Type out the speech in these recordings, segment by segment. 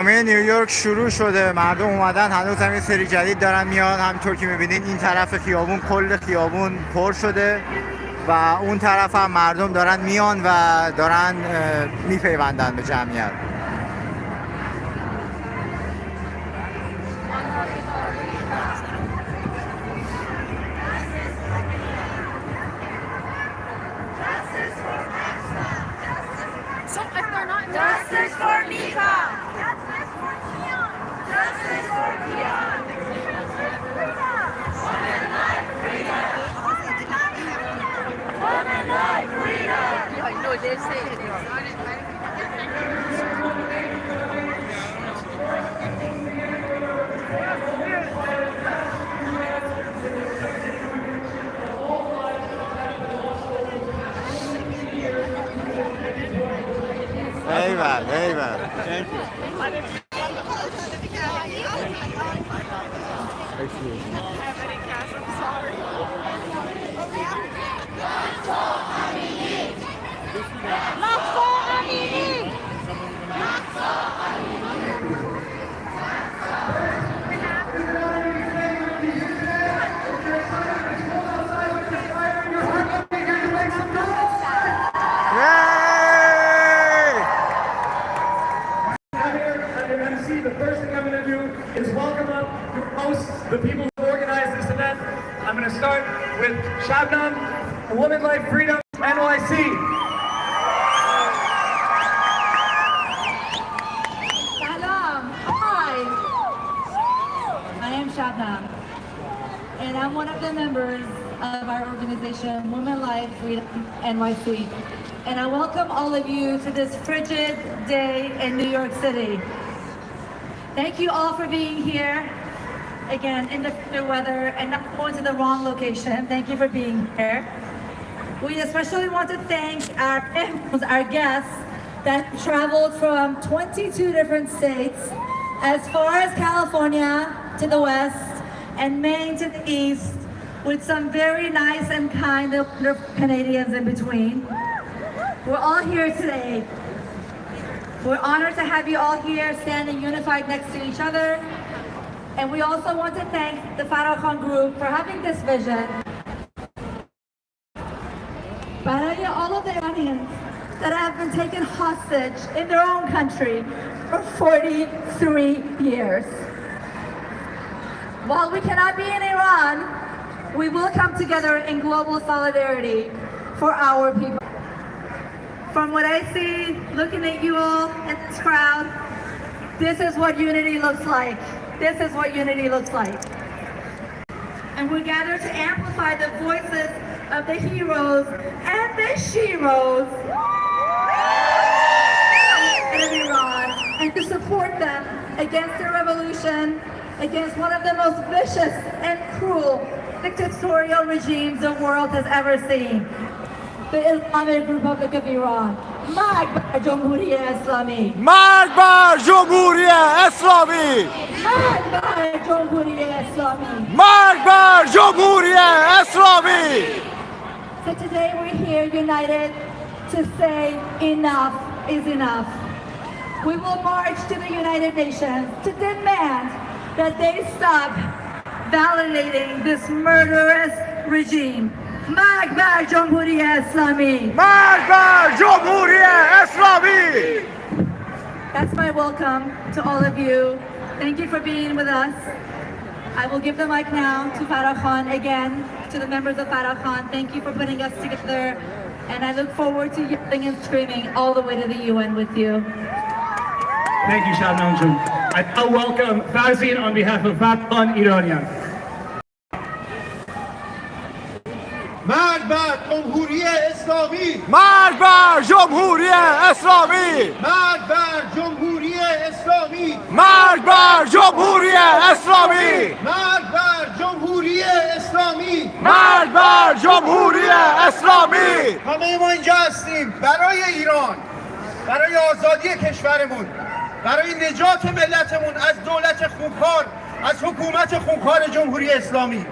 نیویورک شروع شده، مردم اومدن، هنوز هم یه سری جدید دارن میان. همینطور که میبینید این طرف خیابون، کل خیابون پر شده و اون طرف هم مردم دارن میان و دارن میپیوندن به جمعیت. Justice for Mika! Justice for Dion! Women like freedom! Women like freedom! I know they say it. ایول ایول. Thank you. The first thing I'm going to do is welcome up your hosts, the people who organized this event. I'm going to start with Shabnam, a Woman Life Freedom, NYC. Salam. Hi. I am Shabnam, and I'm one of the members of our organization, Women Life Freedom, NYC. And I welcome all of you to this frigid day in New York City. Thank you all for being here, again, in the weather and not going to the wrong location. Thank you for being here. We especially want to thank our guests that traveled from 22 different states, as far as California to the west and Maine to the east, with some very nice and kind and wonderful Canadians in between. We're all here today. We're honored to have you all here standing unified next to each other. And we also want to thank the Farrakhan Group for having this vision. Baraya, all of the Iranians that have been taken hostage in their own country for 43 years. While we cannot be in Iran, we will come together in global solidarity for our people. From what I see, looking at you all in this crowd, this is what unity looks like. This is what unity looks like. And we're gathered to amplify the voices of the heroes and the sheroes in Iran, and to support them against the revolution, against one of the most vicious and cruel dictatorial regimes the world has ever seen. The Islamic Republic of Iran. مرگ بر جمهوری اسلامی. مرگ بر جمهوری اسلامی. مرگ بر جمهوری اسلامی. مرگ بر جمهوری اسلامی. So today we're here united to say enough is enough. We will march to the United Nations to demand that they stop validating this murderous regime. مرگ بر جمهوری اسلامی. مرگ بر جمهوری اسلامی. That's my welcome to all of you. Thank you for being with us. I will give the mic now to Farrakhan again, to the members of Farrakhan. Thank you for putting us together, and I look forward to yelling and screaming all the way to the UN with you. Thank you, Shabnam Jun. I now welcome Farzin on behalf of Farrakhan Iranian. مرگ بر جمهوری اسلامی. مرگ بر جمهوری اسلامی. مرگ بر جمهوری اسلامی. مرگ بر جمهوری اسلامی. مرگ بر جمهوری اسلامی. مرگ بر جمهوری اسلامی. همه ما اینجا هستیم برای ایران، برای آزادی کشورمون، برای نجات ملتمون از دولت خونخوار، از حکومت خونخوار جمهوری اسلامی.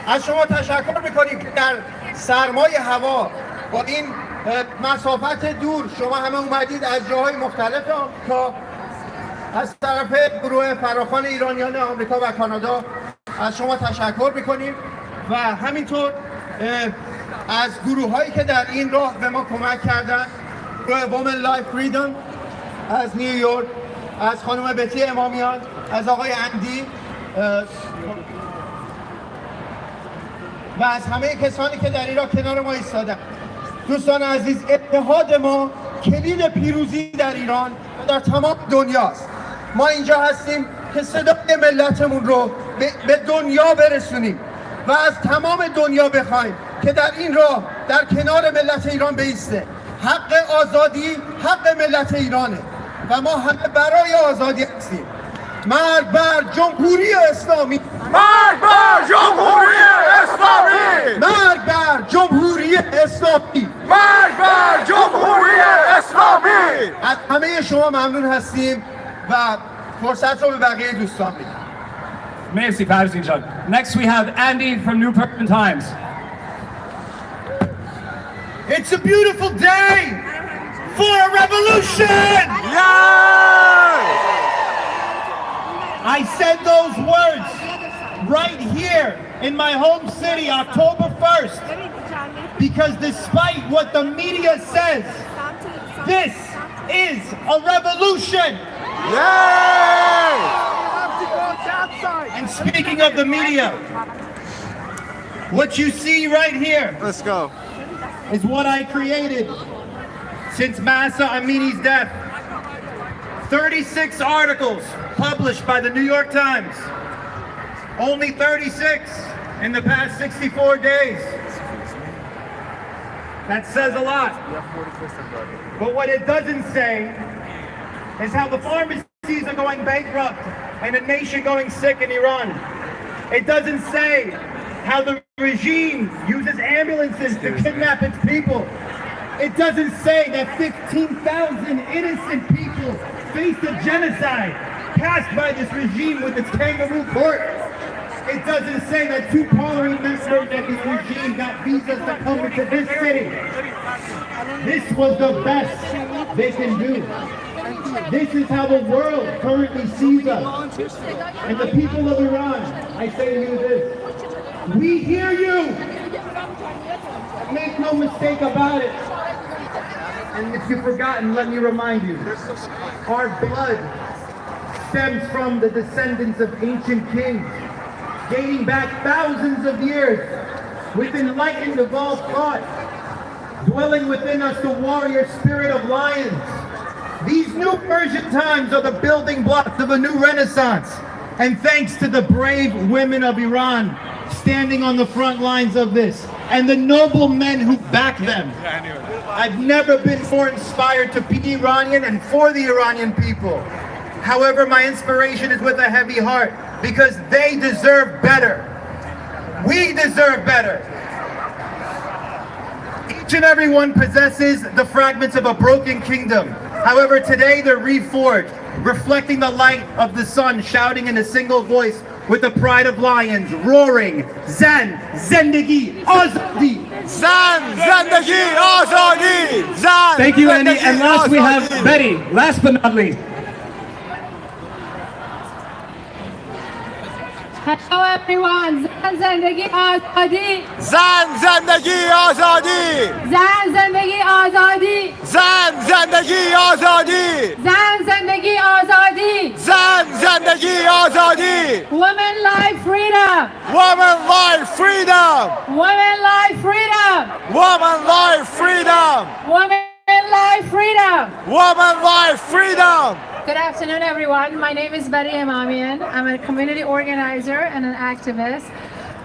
از شما تشکر میکنیم که در سرمای هوا با این مسافت دور شما همه اومدید از جاهای مختلف آمریکا از طرف گروه فراخوان ایرانیان آمریکا و کانادا از شما تشکر میکنیم و همینطور از گروه هایی که در این راه به ما کمک کردن، گروه Women Life Freedom از نیویورک، از خانم بتی امامیان، از آقای اندی و از همه کسانی که در این راه کنار ما ایستادن. دوستان عزیز، اتحاد ما کلید پیروزی در ایران و در تمام دنیاست. ما اینجا هستیم که صدای ملتمون رو به دنیا برسونیم و از تمام دنیا بخوایم که در این راه در کنار ملت ایران بایسته. حق آزادی حق ملت ایرانه و ما همه برای آزادی هستیم. مرگ بر جمهوری اسلامی! مرگ بر جمهوری اسلامی! مرگ بر جمهوری اسلامی! مرگ بر جمهوری اسلامی! از همه شما ممنون هستیم و فرصت رو به بقیه دوستان میدیم. Merci, Patterson John. Next we have Andy from New Persian Times. It's a beautiful day for a revolution! I said those words right here in my home city, October 1st, because despite what the media says, this is a revolution! And speaking of the media, what you see right here, Let's go. is what I created since Mahsa Amini's death. 36 articles published by the New York Times. Only 36 in the past 64 days. That says a lot. But what it doesn't say is how the pharmacies are going bankrupt and a nation going sick in Iran. It doesn't say how the regime uses ambulances to kidnap its people. It doesn't say that 15,000 innocent people face a genocide passed by this regime with its kangaroo court. It doesn't say that 2 parliament members of this regime got visas to come into this city. This was the best they can do. This is how the world currently sees us. And the people of Iran, I say to you this, we hear you. Make no mistake about it. And if you've forgotten, let me remind you, our blood stems from the descendants of ancient kings, dating back thousands of years, with enlightened evolved thought, dwelling within us the warrior spirit of lions. These new Persian times are the building blocks of a new renaissance. And thanks to the brave women of Iran standing on the front lines of this, and the noble men who back them, I've never been more inspired to be Iranian and for the Iranian people. However, my inspiration is with a heavy heart, because they deserve better. We deserve better. Each and every one possesses the fragments of a broken kingdom. However, today they're reforged, reflecting the light of the sun, shouting in a single voice with the pride of lions, roaring, Zan, Zendegi, Azadi. Zan, Zendegi, Azadi! Zan, Thank you, Andy. Zendegi, And last we have Azadi! Betty, last but not least. Hello everyone. Zan Zendegi Azadi. Zan, Zendegi, Azadi! Zan Zendegi Azadi. Zan, Zendegi, Azadi! Zan Zendegi Azadi. Zan, Zendegi, Azadi! Women life freedom. Woman life freedom! Women life freedom. Woman life freedom! Women life freedom. Woman life freedom! Good afternoon, everyone. My name is Betty Imamian. I'm a community organizer and an activist.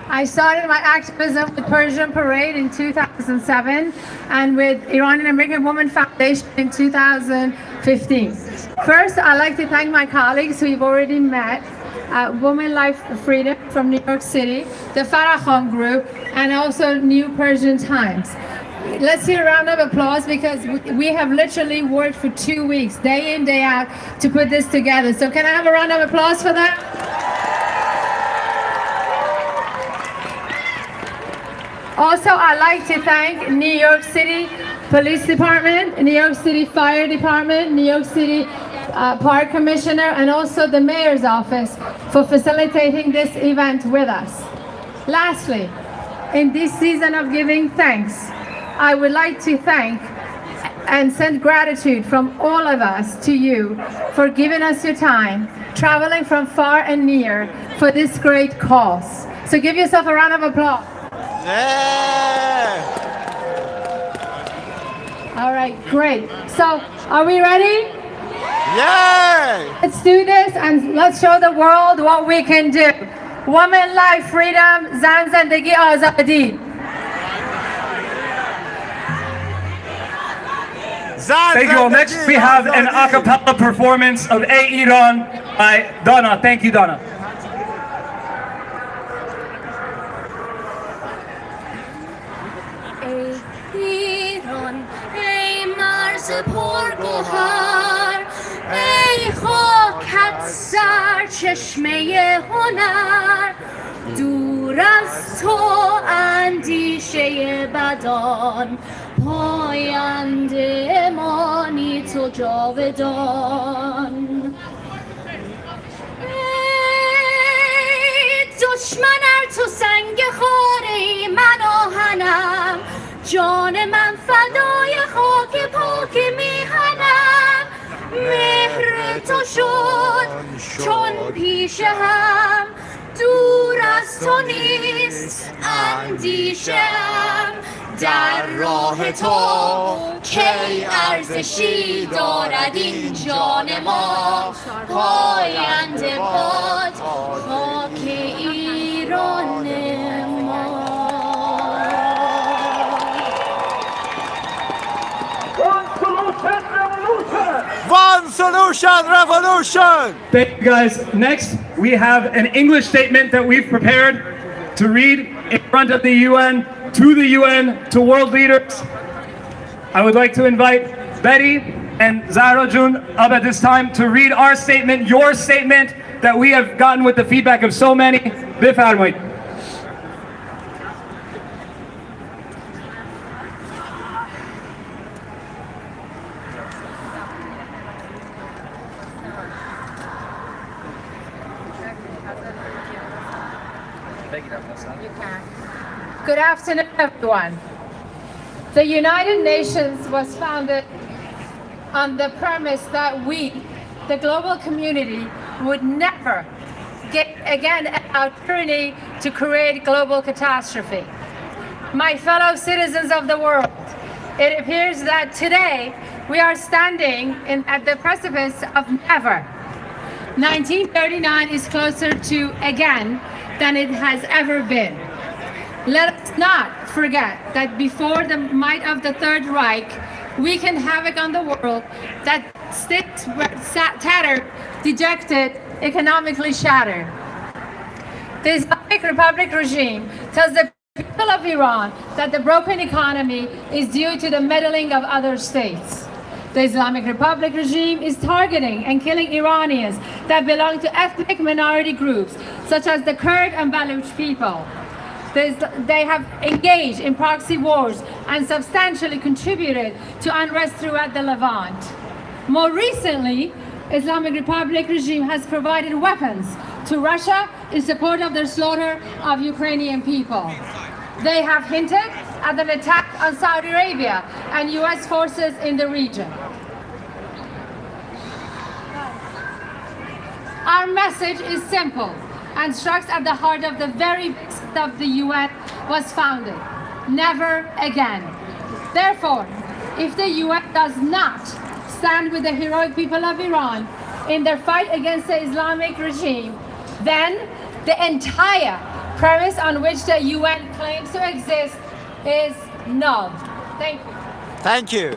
I started my activism with Persian Parade in 2007 and with Iranian American Women Foundation in 2015. First, I'd like to thank my colleagues who we've already met, Women Life Freedom from New York City, the Farahkhan Group, and also New Persian Times. Let's hear a round of applause because we have literally worked for 2 weeks, day in, day out, to put this together. So can I have a round of applause for that? Also, I'd like to thank New York City Police Department, New York City Fire Department, New York City Park Commissioner and also the Mayor's Office for facilitating this event with us. Lastly, in this season of giving thanks, I would like to thank and send gratitude from all of us to you for giving us your time, traveling from far and near for this great cause. So give yourself a round of applause. Yeah! All right, great. So are we ready? Yeah! Let's do this and let's show the world what we can do. Woman, life, freedom, زن، زندگی، آزادی. Thank you all. Next, we have an a cappella performance of Ey Iran by Dana. Thank you, Dana. ای ایران، ای مرز پرگوهر، ای خاکت سرچشمه هنر، دور از تو اندیشه بدان، پاینده مانی تو جاودان. ای دشمن ار تو سنگ خاره من آهنم، جان من فدای خاک پاک میهنم. مهر تو شد چون پیش هم، دور از تو نیست اندیشم. در راه تو کی ارزشی دارد این جان ما، پاینده باد خاک ایران ما. One solution, revolution! Thank you guys. Next, we have an English statement that we've prepared to read in front of the UN, to the UN, to world leaders. I would like to invite Betty and Zahra Jun up at this time to read our statement, your statement that we have gotten with the feedback of so many. بفرمایید. Good afternoon, everyone. The United Nations was founded on the premise that we, the global community, would never again allow tyranny to create global catastrophe. My fellow citizens of the world, it appears that today we are standing at the precipice of never. 1939 is closer to again than it has ever been. Let us not forget that before the might of the Third Reich, weakened havoc on the world, that states were tattered, dejected, economically shattered. The Islamic Republic regime tells the people of Iran that the broken economy is due to the meddling of other states. The Islamic Republic regime is targeting and killing Iranians that belong to ethnic minority groups, such as the Kurd and Baluch people. They have engaged in proxy wars and substantially contributed to unrest throughout the Levant. More recently, Islamic Republic regime has provided weapons to Russia in support of their slaughter of Ukrainian people. They have hinted at an attack on Saudi Arabia and US forces in the region. Our message is simple and strikes at the heart of the very basis of the UN was founded. Never again. Therefore, if the UN does not stand with the heroic people of Iran in their fight against the Islamic regime, then the entire premise on which the UN claims to exist is null. Thank you. Thank you.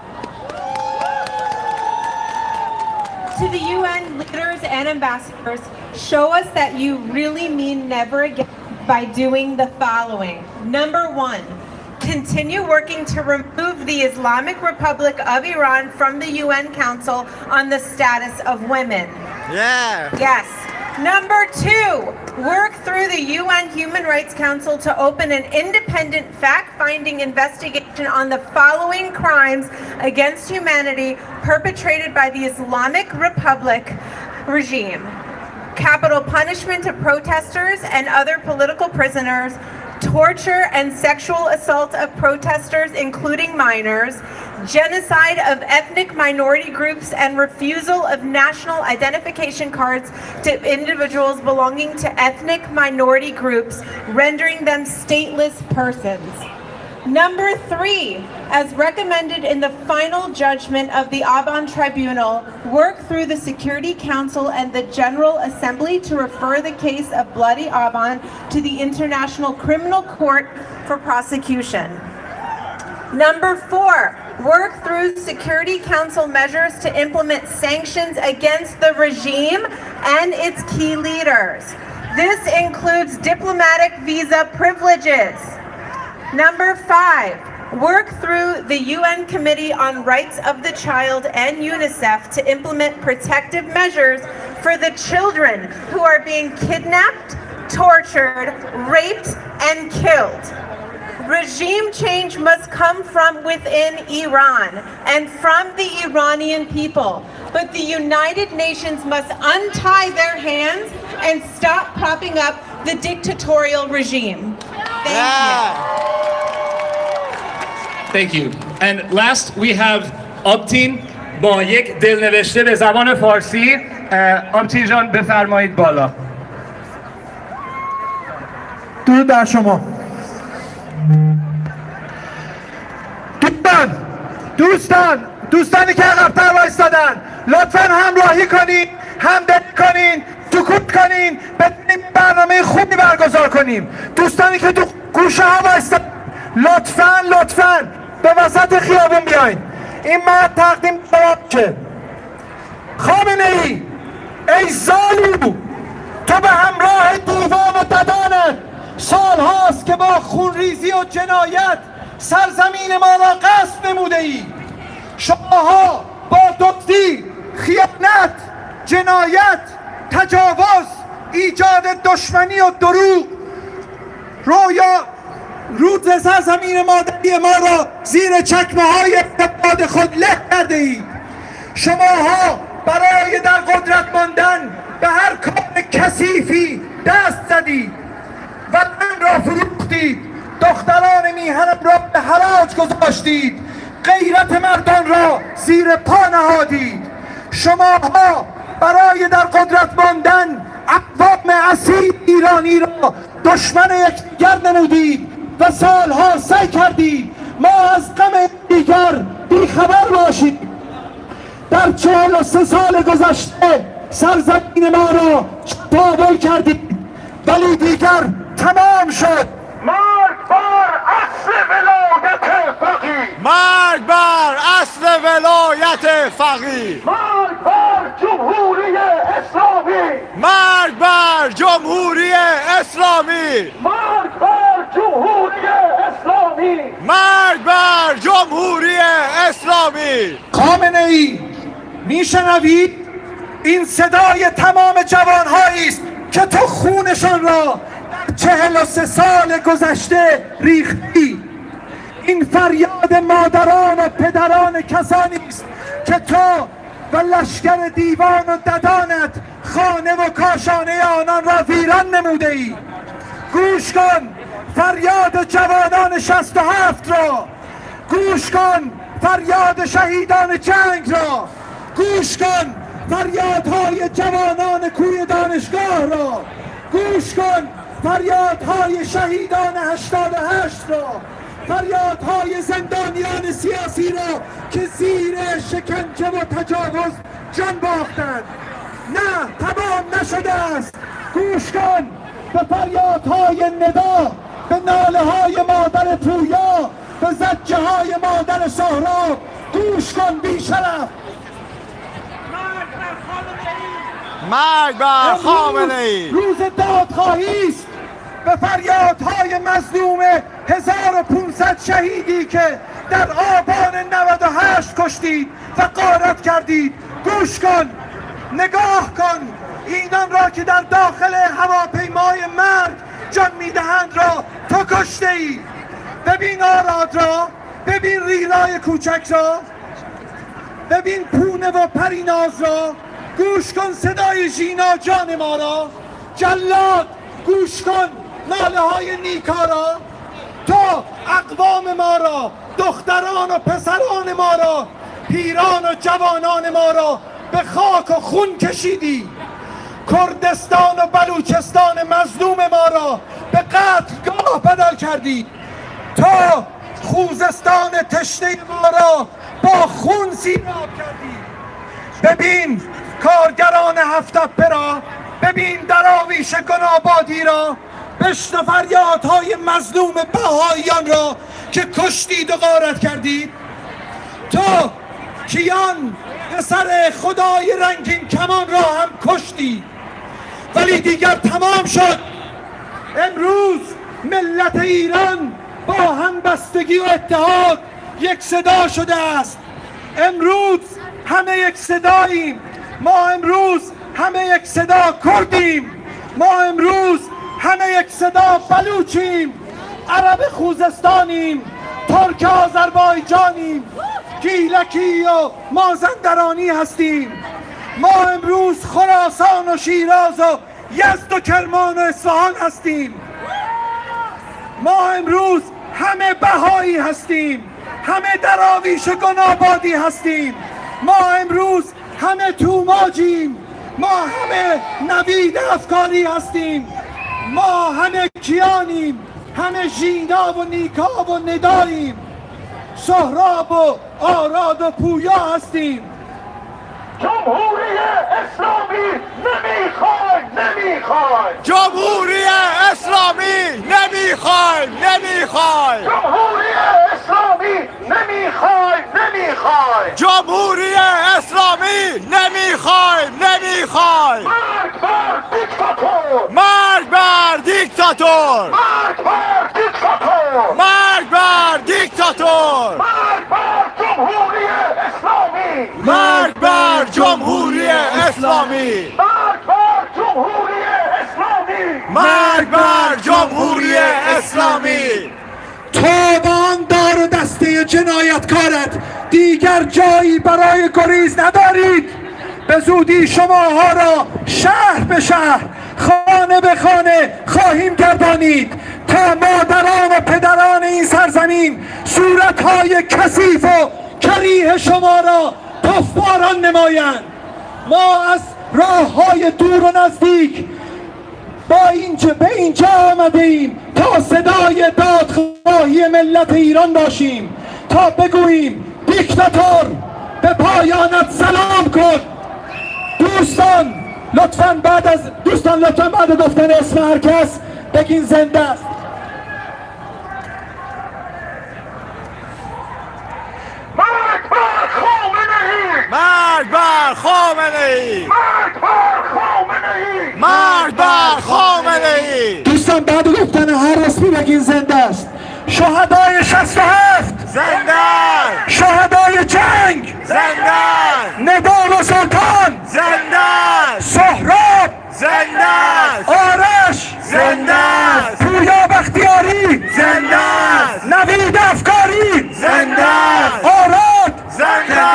To the UN leaders and ambassadors, show us that you really mean never again by doing the following. Number one, continue working to remove the Islamic Republic of Iran from the UN Council on the Status of Women. Yeah. Yes. Number 2, work through the UN Human Rights Council to open an independent fact-finding investigation on the following crimes against humanity perpetrated by the Islamic Republic regime: capital punishment of protesters and other political prisoners, torture and sexual assault of protesters, including minors, genocide of ethnic minority groups, and refusal of national identification cards to individuals belonging to ethnic minority groups, rendering them stateless persons. Number 3, as recommended in the final judgment of the Aban Tribunal, work through the Security Council and the General Assembly to refer the case of Bloody Aban to the International Criminal Court for prosecution. Number 4, work through Security Council measures to implement sanctions against the regime and its key leaders. This includes diplomatic visa privileges. Number 5, work through the UN Committee on Rights of the Child and UNICEF to implement protective measures for the children who are being kidnapped, tortured, raped, and killed. Regime change must come from within Iran and from the Iranian people, but the United Nations must untie their hands and stop propping up the dictatorial regime. Thank you. Thank you. And last we have آبتین با یک دلنوشته به زبان فارسی. آبتین جان بفرمایید بالا. درود بر شما. دوستانی که عقب‌تر وایسادن، لطفاً همراهی کنین، همدلی کنین، سکوت کنین، بتونیم برنامه خوبی برگزار کنیم. دوستانی که تو گوشه ها وایسادن، لطفاً به وسط خیابون بیاین. این مرد تقدیم میشه. خامنه ای زالو، تو به همراه دیوان و ددانت سال هاست که با خونریزی و جنایت سرزمین ما را غصب نموده ای. شماها با دزدی، خیانت، جنایت، تجاوز، ایجاد دشمنی و دروغ روز سرزمین مادری ما را زیر چکمه های اقتدار خود له کرده اید. شماها برای در قدرت ماندن به هر کار کثیفی دست زدید، وطن را فروختید، دختران میهنم را به حراج گذاشتید، غیرت مردان را زیر پا نهادید. شماها برای در قدرت ماندن اقوام اصیل ایرانی را دشمن یکدیگر نمودید و سالها سعی کردید ما از غم دیگر بیخبر باشیم. در 43 سال گذشته سرزمین ما را چپاول کردید، ولی دیگر تمام شد. مرگ بر اصل ولایت فقیه، مرگ بر اصل ولایت فقیه، مرگ بر جمهوری اسلامی، مرگ بر جمهوری اسلامی، مرگ بر جمهوری اسلامی، مرگ بر جمهوری اسلامی. خامنه ای، میشنوید؟ این صدای تمام جوانهایی است که تو خونشان را در 43 سال گذشته ریختی. این فریاد مادران و پدران کسانی است که تو و لشکر دیوان و ددانت خانه و کاشانه آنان را ویران نموده ای. گوش کن فریاد جوانان 67 را، گوش کن فریاد شهیدان جنگ را، گوش کن فریادهای جوانان کوی دانشگاه را، گوش کن فریادهای شهیدان 88 را، فریادهای زندانیان سیاسی را که زیر شکنجه و تجاوز جان باختند. نه، تمام نشده است. گوش کن به فریادهای ندا، به ناله های مادر پویا، به زجه های مادر سهراب. گوش کن بیشرف. مرگ بر خامنه ای. روز دادخواهی است به فریادهای مظلوم 1500 شهیدی که در آبان 98 کشتید و غارت کردید. گوش کن، نگاه کن، اینا دشمن را که در داخل هواپیمای مرگ جان میدهند را تو کشته ای. ببین آراد را، ببین ریرای کوچک را، ببین پونه و پریناز را، گوش کن صدای ژینا جان ما را. جلاد گوش کن ناله های نیکا را. تو اقوام ما را، دختران و پسران ما را، پیران و جوانان ما را به خاک و خون کشیدی. کردستان و بلوچستان مظلوم ما را به قتلگاه بدل کردی. تو خوزستان تشنه ما را با خون سیراب کردی. ببین کارگران هفت تپه را، ببین دراویش گنابادی را، بشنو فریادهای مظلوم بهاییان را که کشتید و غارت کردید. تو کیان پسر خدای رنگین کمان را هم کشتی، ولی دیگر تمام شد. امروز ملت ایران با همبستگی و اتحاد یک صدا شده است. امروز همه یک صداییم. ما امروز همه یک صدا کردیم. ما امروز همه یک صدا بلوچیم، عرب خوزستانیم، ترک آذربایجانیم، گیلکی و مازندرانی هستیم. ما امروز خراسان و شیراز و یزد و کرمان و اصفهان هستیم. ما امروز همه بهایی هستیم، همه دراویش گنابادی هستیم. ما امروز همه توماجیم، ما همه نوید افکاری هستیم. ما همه کیانیم، همه ژینا و نیکا و نداییم، سهراب و آراد و پویا هستیم. جمهوری اسلامی نمیخوای. جمهوری اسلامی نمیخوای. جمهوری اسلامی نمیخوای. جمهوری اسلامی نمیخوای. مرگ بر دیکتاتور. مرگ بر دیکتاتور. مرگ بر مرگ بر جمهوری جمهوری اسلامی. اسلامی. مرگ بر مرگ بر جمهوری اسلامی. جمهوری اسلامی. تو با آن دار و دسته جنایتکارت دیگر جایی برای گریز ندارید. به زودی شماها را شهر به شهر، خانه به خانه خواهیم گردانید تا مادران و پدران این سرزمین صورتهای کثیف و کریه شما را تفباران نمایند. ما از راههای دور و نزدیک به اینجا آمده ایم تا صدای دادخواهی ملت ایران باشیم، تا بگوییم دیکتاتور به پایانت سلام کن. دوستان لطفاً بعد از گفتن اسم هر کس بگین زنده است. مرگ بر خامنه‌ای. مرگ بر خامنه‌ای. مرگ بر خامنه‌ای. دوستان بعد گفتن هر اسمی بگین زنده است. شهدای 67 زنده. شهدای جنگ زنده. ندال و سلطان زنده. سهراب زنده. آرش زنده. پویا بختیاری زنده. نوید افکاری زنده. آراد زنده.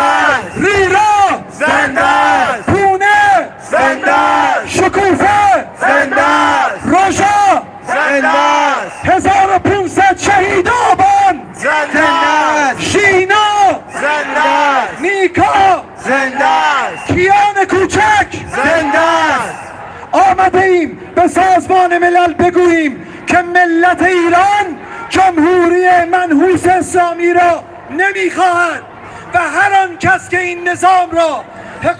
ریرا زنده. پونه زنده. شکوفه زنده. روژا زنده. 1500 شهید آبان زنده. ژینا زنده. نیکا زنده. کیان کوچک زنده. آمده ایم به سازمان ملل بگوییم که ملت ایران جمهوری منحوس اسلامی را نمیخواهد و هر آن کس که این نظام را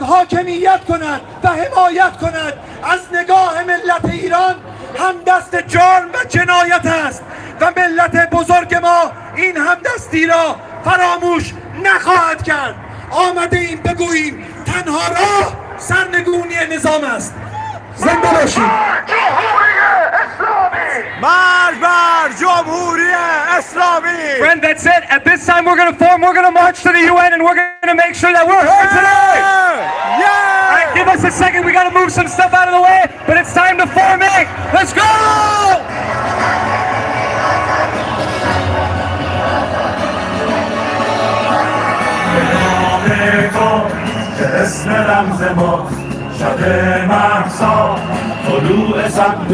حاکمیت کند و حمایت کند از نگاه ملت ایران همدست جرم و جنایت است و ملت بزرگ ما این همدستی را فراموش نخواهد کرد. آمده ایم بگوییم تنها راه سرنگونی نظام است. زنده باشید. مرگ بر جمهوری اسلامی. Friend, that's it. At this time, we're going to march to the UN, and we're going to make sure that we're heard today. Yeah! Give us a second. We got to move some stuff out of the way, but it's time to form it. Let's go! اسم رمز ما شب مهسا طلوع سمت